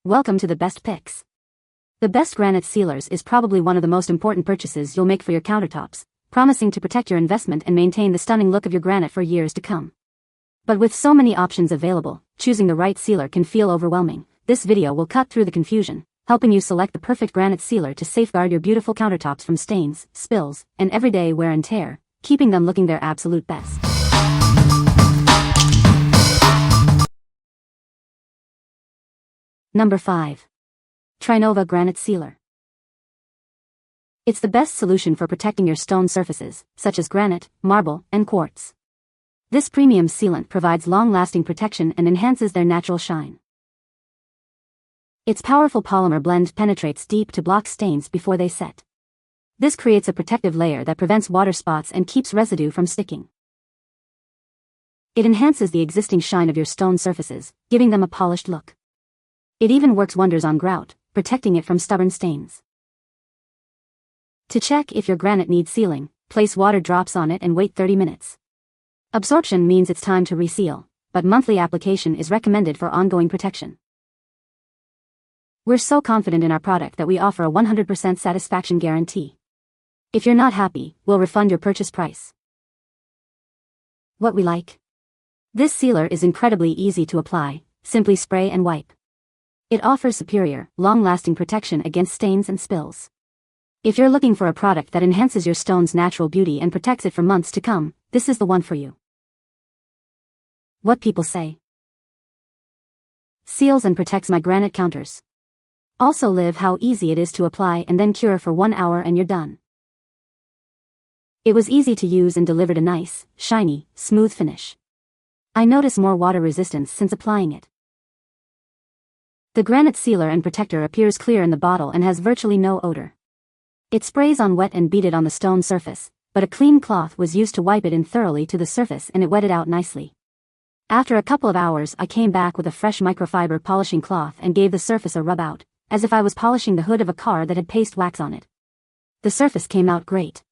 Welcome to the best picks. The best Granite Sealers is probably one of the most important purchases you'll make for your countertops, promising to protect your investment and maintain the stunning look of your granite for years to come. But with so many options available, choosing the right sealer can feel overwhelming. This video will cut through the confusion, helping you select the perfect granite sealer to safeguard your beautiful countertops from stains, spills, and everyday wear and tear, keeping them looking their absolute best. Number 5. TriNova Granite Sealer. It's the best solution for protecting your stone surfaces, such as granite, marble, and quartz. This premium sealant provides long-lasting protection and enhances their natural shine. Its powerful polymer blend penetrates deep to block stains before they set. This creates a protective layer that prevents water spots and keeps residue from sticking. It enhances the existing shine of your stone surfaces, giving them a polished look. It even works wonders on grout, protecting it from stubborn stains. To check if your granite needs sealing, place water drops on it and wait 30 minutes. Absorption means it's time to reseal, but monthly application is recommended for ongoing protection. We're so confident in our product that we offer a 100% satisfaction guarantee. If you're not happy, we'll refund your purchase price. What we like? This sealer is incredibly easy to apply, simply spray and wipe. It offers superior, long-lasting protection against stains and spills. If you're looking for a product that enhances your stone's natural beauty and protects it for months to come, this is the one for you. What people say. Seals and protects my granite counters. Also live how easy it is to apply and then cure for 1 hour and you're done. It was easy to use and delivered a nice, shiny, smooth finish. I notice more water resistance since applying it. The granite sealer and protector appears clear in the bottle and has virtually no odor. It sprays on wet and beat it on the stone surface, but a clean cloth was used to wipe it in thoroughly to the surface and it wetted out nicely. After a couple of hours I came back with a fresh microfiber polishing cloth and gave the surface a rub out, as if I was polishing the hood of a car that had paste wax on it. The surface came out great.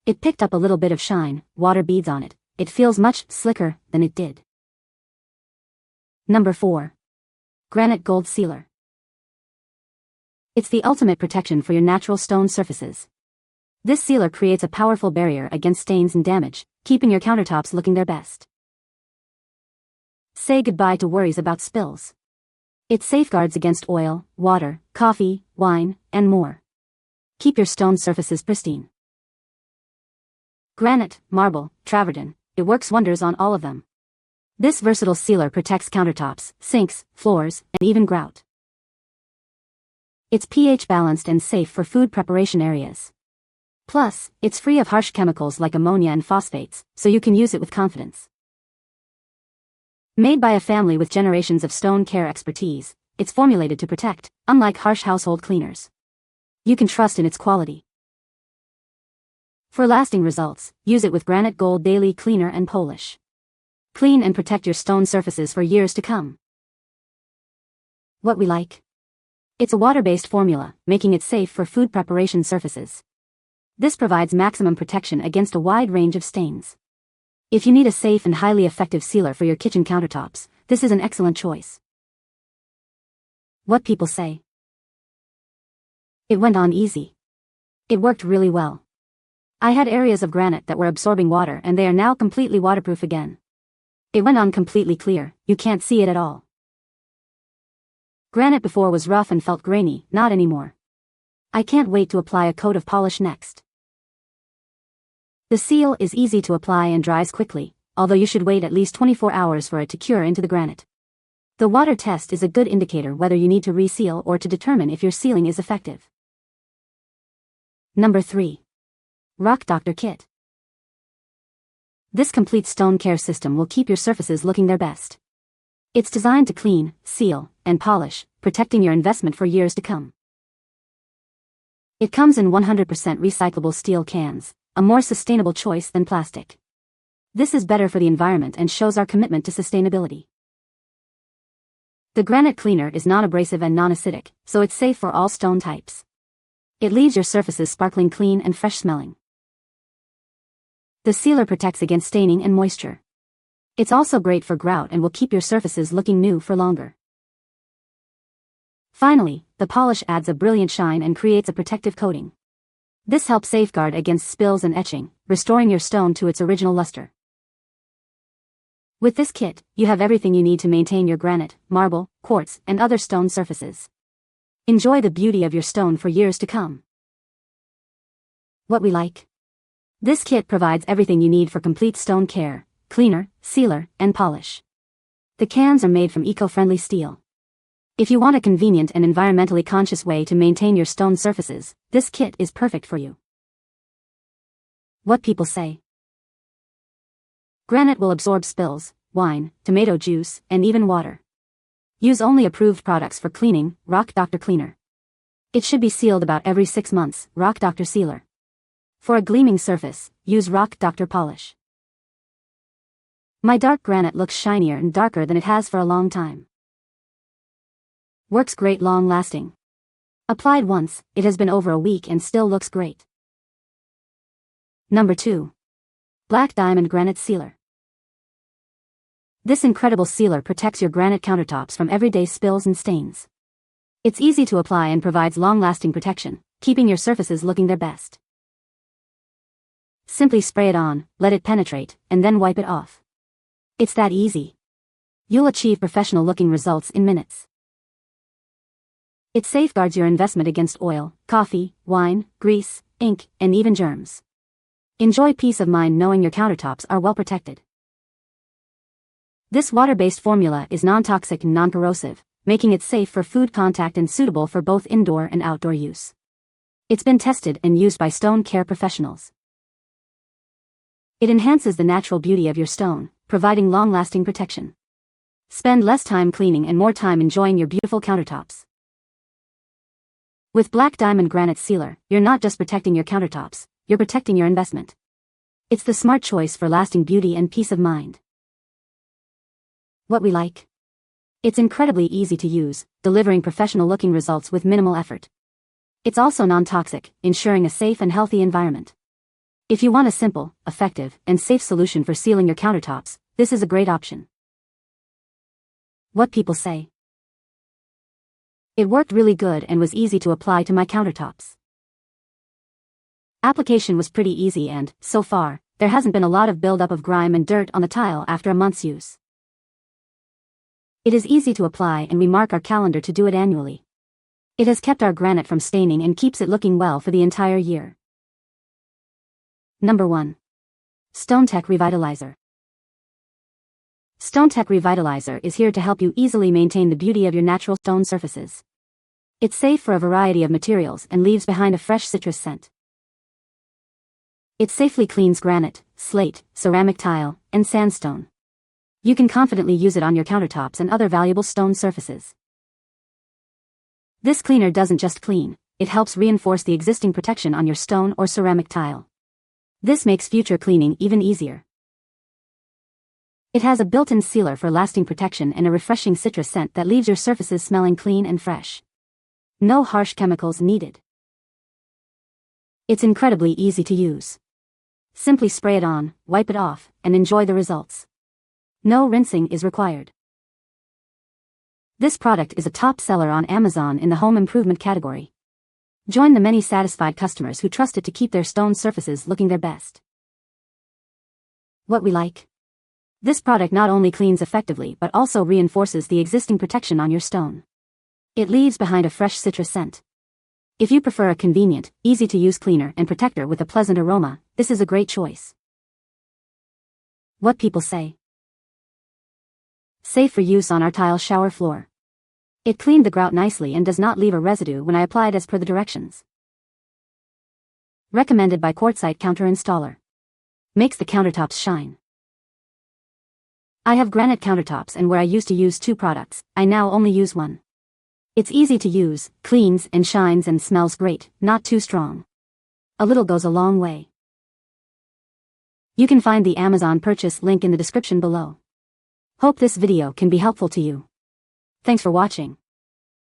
It picked up a little bit of shine, water beads on it. It feels much slicker than it did. Number 4. Granite Gold Sealer. It's the ultimate protection for your natural stone surfaces. This sealer creates a powerful barrier against stains and damage, keeping your countertops looking their best. Say goodbye to worries about spills. It safeguards against oil, water, coffee, wine, and more. Keep your stone surfaces pristine. Granite, marble, travertine, it works wonders on all of them. This versatile sealer protects countertops, sinks, floors, and even grout. It's pH balanced and safe for food preparation areas. Plus, it's free of harsh chemicals like ammonia and phosphates, so you can use it with confidence. Made by a family with generations of stone care expertise, it's formulated to protect, unlike harsh household cleaners. You can trust in its quality. For lasting results, use it with Granite Gold Daily Cleaner and Polish. Clean and protect your stone surfaces for years to come. What we like? It's a water-based formula, making it safe for food preparation surfaces. This provides maximum protection against a wide range of stains. If you need a safe and highly effective sealer for your kitchen countertops, this is an excellent choice. What people say. It went on easy. It worked really well. I had areas of granite that were absorbing water and they are now completely waterproof again. It went on completely clear, you can't see it at all. Granite before was rough and felt grainy, not anymore. I can't wait to apply a coat of polish next. The seal is easy to apply and dries quickly, although you should wait at least 24 hours for it to cure into the granite. The water test is a good indicator whether you need to reseal or to determine if your sealing is effective. Number 3. Rock Doctor Kit. This complete stone care system will keep your surfaces looking their best. It's designed to clean, seal, and polish, protecting your investment for years to come. It comes in 100% recyclable steel cans, a more sustainable choice than plastic. This is better for the environment and shows our commitment to sustainability. The granite cleaner is non-abrasive and non-acidic, so it's safe for all stone types. It leaves your surfaces sparkling clean and fresh smelling. The sealer protects against staining and moisture. It's also great for grout and will keep your surfaces looking new for longer. Finally, the polish adds a brilliant shine and creates a protective coating. This helps safeguard against spills and etching, restoring your stone to its original luster. With this kit, you have everything you need to maintain your granite, marble, quartz, and other stone surfaces. Enjoy the beauty of your stone for years to come. What we like. This kit provides everything you need for complete stone care: cleaner, sealer, and polish. The cans are made from eco-friendly steel. If you want a convenient and environmentally conscious way to maintain your stone surfaces, this kit is perfect for you. What people say. Granite will absorb spills, wine, tomato juice, and even water. Use only approved products for cleaning. Rock Dr. Cleaner. It should be sealed about every 6 months. Rock Dr. Sealer. For a gleaming surface, use Rock Dr. Polish. My dark granite looks shinier and darker than it has for a long time. Works great, long lasting. Applied once, it has been over a week and still looks great. Number 2. Black Diamond Granite Sealer. This incredible sealer protects your granite countertops from everyday spills and stains. It's easy to apply and provides long-lasting protection, keeping your surfaces looking their best. Simply spray it on, let it penetrate, and then wipe it off. It's that easy. You'll achieve professional-looking results in minutes. It safeguards your investment against oil, coffee, wine, grease, ink, and even germs. Enjoy peace of mind knowing your countertops are well protected. This water-based formula is non-toxic and non-corrosive, making it safe for food contact and suitable for both indoor and outdoor use. It's been tested and used by stone care professionals. It enhances the natural beauty of your stone, providing long-lasting protection. Spend less time cleaning and more time enjoying your beautiful countertops. With Black Diamond Granite Sealer, you're not just protecting your countertops, you're protecting your investment. It's the smart choice for lasting beauty and peace of mind. What we like. It's incredibly easy to use, delivering professional-looking results with minimal effort. It's also non-toxic, ensuring a safe and healthy environment. If you want a simple, effective, and safe solution for sealing your countertops, this is a great option. What people say. It worked really good and was easy to apply to my countertops. Application was pretty easy and, so far, there hasn't been a lot of buildup of grime and dirt on the tile after a month's use. It is easy to apply and we mark our calendar to do it annually. It has kept our granite from staining and keeps it looking well for the entire year. Number 1. StoneTech Revitalizer. StoneTech Revitalizer is here to help you easily maintain the beauty of your natural stone surfaces. It's safe for a variety of materials and leaves behind a fresh citrus scent. It safely cleans granite, slate, ceramic tile, and sandstone. You can confidently use it on your countertops and other valuable stone surfaces. This cleaner doesn't just clean, it helps reinforce the existing protection on your stone or ceramic tile. This makes future cleaning even easier. It has a built-in sealer for lasting protection and a refreshing citrus scent that leaves your surfaces smelling clean and fresh. No harsh chemicals needed. It's incredibly easy to use. Simply spray it on, wipe it off, and enjoy the results. No rinsing is required. This product is a top seller on Amazon in the home improvement category. Join the many satisfied customers who trust it to keep their stone surfaces looking their best. What we like. This product not only cleans effectively but also reinforces the existing protection on your stone. It leaves behind a fresh citrus scent. If you prefer a convenient, easy-to-use cleaner and protector with a pleasant aroma, this is a great choice. What people say. Safe for use on our tile shower floor. It cleaned the grout nicely and does not leave a residue when I applied as per the directions. Recommended by Quartzite Counter Installer. Makes the countertops shine. I have granite countertops and where I used to use 2 products, I now only use 1. It's easy to use, cleans and shines and smells great, not too strong. A little goes a long way. You can find the Amazon purchase link in the description below. Hope this video can be helpful to you. Thanks for watching.